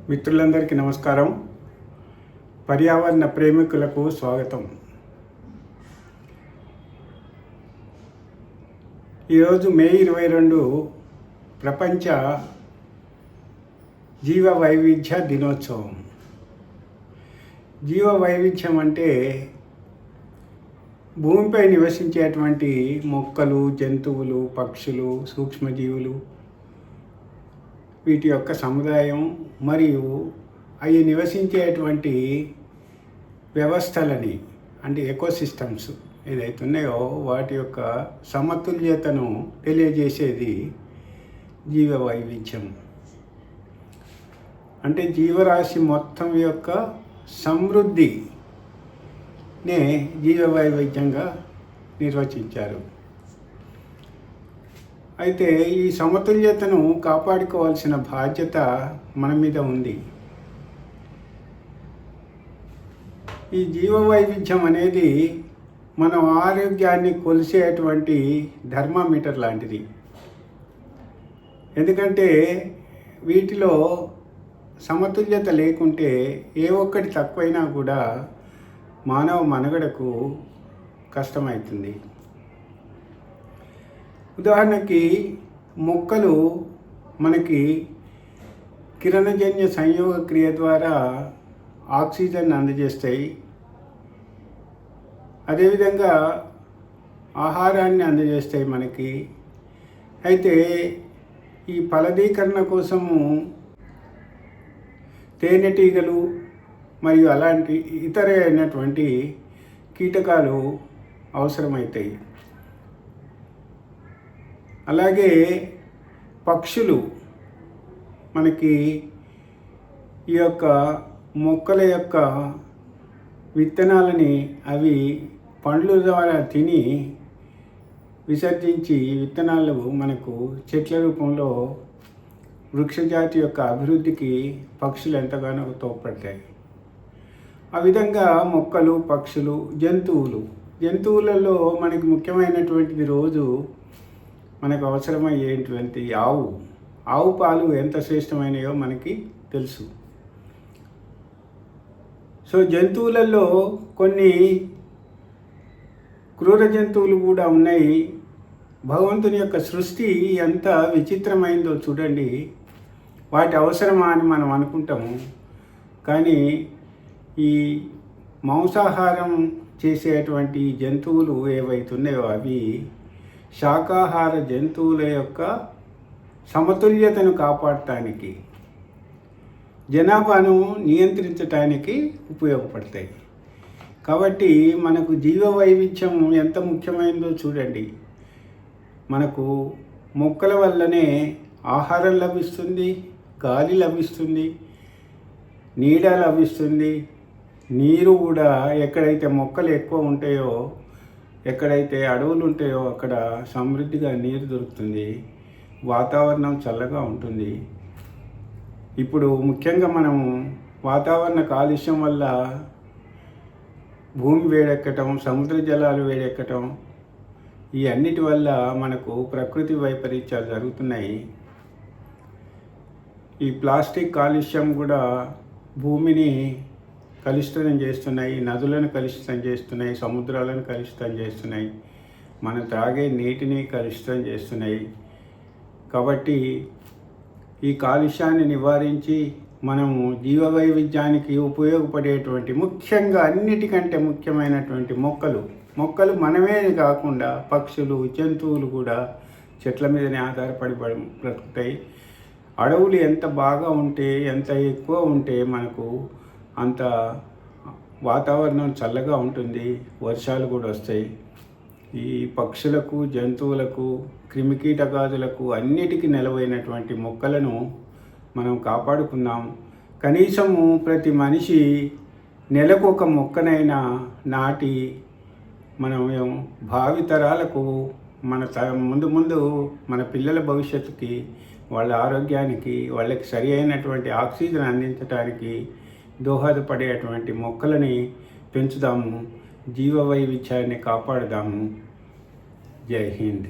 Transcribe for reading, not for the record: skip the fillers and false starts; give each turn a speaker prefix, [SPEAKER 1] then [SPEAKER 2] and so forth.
[SPEAKER 1] మిత్రులందరికీ నమస్కారం. పర్యావరణ ప్రేమికులకు స్వాగతం. ఈరోజు మే 22 ప్రపంచ జీవ వైవిధ్య దినోత్సవం. జీవ వైవిధ్యం అంటే భూమిపై నివసించేటువంటి మొక్కలు, జంతువులు, పక్షులు, సూక్ష్మజీవులు, వీటి యొక్క సముదాయం మరియు అవి నివసించేటువంటి వ్యవస్థలని అంటే ఎకోసిస్టమ్స్ ఏదైతే ఉన్నాయో వాటి యొక్క సమతుల్యతను తెలియజేసేది జీవ వైవిధ్యం. అంటే జీవరాశి మొత్తం యొక్క సమృద్ధినే జీవ వైవిధ్యంగా నిర్వచించారు. అయితే ఈ సమతుల్యతను కాపాడుకోవాల్సిన బాధ్యత మన మీద ఉంది. ఈ జీవ వైవిధ్యం అనేది మన ఆరోగ్యాన్ని కొలిసేటువంటి థర్మామీటర్ లాంటిది. ఎందుకంటే వీటిలో సమతుల్యత లేకుంటే ఏ ఒక్కటి తక్కువైనా కూడా మానవ మనుగడకు కష్టమవుతుంది. ఉదాహరణకి మొక్కలు మనకి కిరణజన్య సంయోగ క్రియ ద్వారా ఆక్సిజన్ అందజేస్తాయి. అదేవిధంగా ఆహారాన్ని అందజేస్తాయి మనకి. అయితే ఈ ఫలదీకరణ కోసము తేనెటీగలు మరియు అలాంటి ఇతర అయినటువంటి కీటకాలు అవసరమవుతాయి. అలాగే పక్షులు మనకి ఈ యొక్క మొక్కల యొక్క విత్తనాలని అవి పండ్ల ద్వారా తిని విసర్జించి విత్తనాలు మనకు చెట్ల రూపంలో వృక్షజాతి యొక్క అభివృద్ధికి పక్షులు ఎంతగానో తోడ్పడతాయి. ఆ విధంగా మొక్కలు, పక్షులు, జంతువులలో మనకి ముఖ్యమైనటువంటిది రోజు మనకు అవసరమయ్యేటువంటి ఆవు పాలు ఎంత శ్రేష్టమైనయో మనకి తెలుసు. సో జంతువులలో కొన్ని క్రూర జంతువులు కూడా ఉన్నాయి. భగవంతుని యొక్క సృష్టి ఎంత విచిత్రమైందో చూడండి. వాటి అవసరమా అని మనం అనుకుంటాము, కానీ ఈ మాంసాహారం చేసేటువంటి జంతువులు ఏవైతున్నాయో అవి శాకాహార జంతువుల యొక్క సమతుల్యతను కాపాడటానికి, జనాభాను నియంత్రించటానికి ఉపయోగపడతాయి. కాబట్టి మనకు జీవ వైవిధ్యం ఎంత ముఖ్యమైనదో చూడండి. మనకు మొక్కల వల్లనే ఆహారం లభిస్తుంది, గాలి లభిస్తుంది, నీడ లభిస్తుంది, నీరు కూడా ఎక్కడైతే మొక్కలు ఎక్కువ ఉంటాయో, ఎక్కడైతే అడవులు ఉంటాయో అక్కడ సమృద్ధిగా నీరు దొరుకుతుంది, వాతావరణం చల్లగా ఉంటుంది. ఇప్పుడు ముఖ్యంగా మనము వాతావరణ కాలుష్యం వల్ల భూమి వేడెక్కటం, సముద్ర జలాలు వేడెక్కటం, ఈ అన్నిటి వల్ల మనకు ప్రకృతి వైపరీత్యాలు జరుగుతున్నాయి. ఈ ప్లాస్టిక్ కాలుష్యం కూడా భూమిని కలుషితం చేస్తున్నాయి, నదులను కలుషితం చేస్తున్నాయి, సముద్రాలను కలుషితం చేస్తున్నాయి, మనం త్రాగే నీటిని కలుషితం చేస్తున్నాయి. కాబట్టి ఈ కాలుష్యాన్ని నివారించి మనము జీవ వైవిధ్యానికి ఉపయోగపడేటువంటి ముఖ్యంగా అన్నిటికంటే ముఖ్యమైనటువంటి మొక్కలు మనమే కాకుండా పక్షులు, జంతువులు కూడా చెట్ల మీదనే ఆధారపడి బ్రతుకుతాయి. అడవులు ఎంత బాగా ఉంటే, ఎంత ఎక్కువ ఉంటే మనకు అంత వాతావరణం చల్లగా ఉంటుంది, వర్షాలు కూడా వస్తాయి. ఈ పక్షులకు, జంతువులకు, క్రిమికీటకాదులకు అన్నిటికీ నెలవైనటువంటి మొక్కలను మనం కాపాడుకుందాం. కనీసము ప్రతి మనిషి నెలకు ఒక మొక్కనైనా నాటి మనం భావితరాలకు ముందు మన పిల్లల భవిష్యత్తుకి, వాళ్ళ ఆరోగ్యానికి, వాళ్ళకి సరి అయినటువంటి ఆక్సిజన్ అందించడానికి దోహదపడేటువంటి మొక్కలని పెంచుదాము, జీవ వైవిధ్యాన్ని కాపాడుదాము. జై హింద్.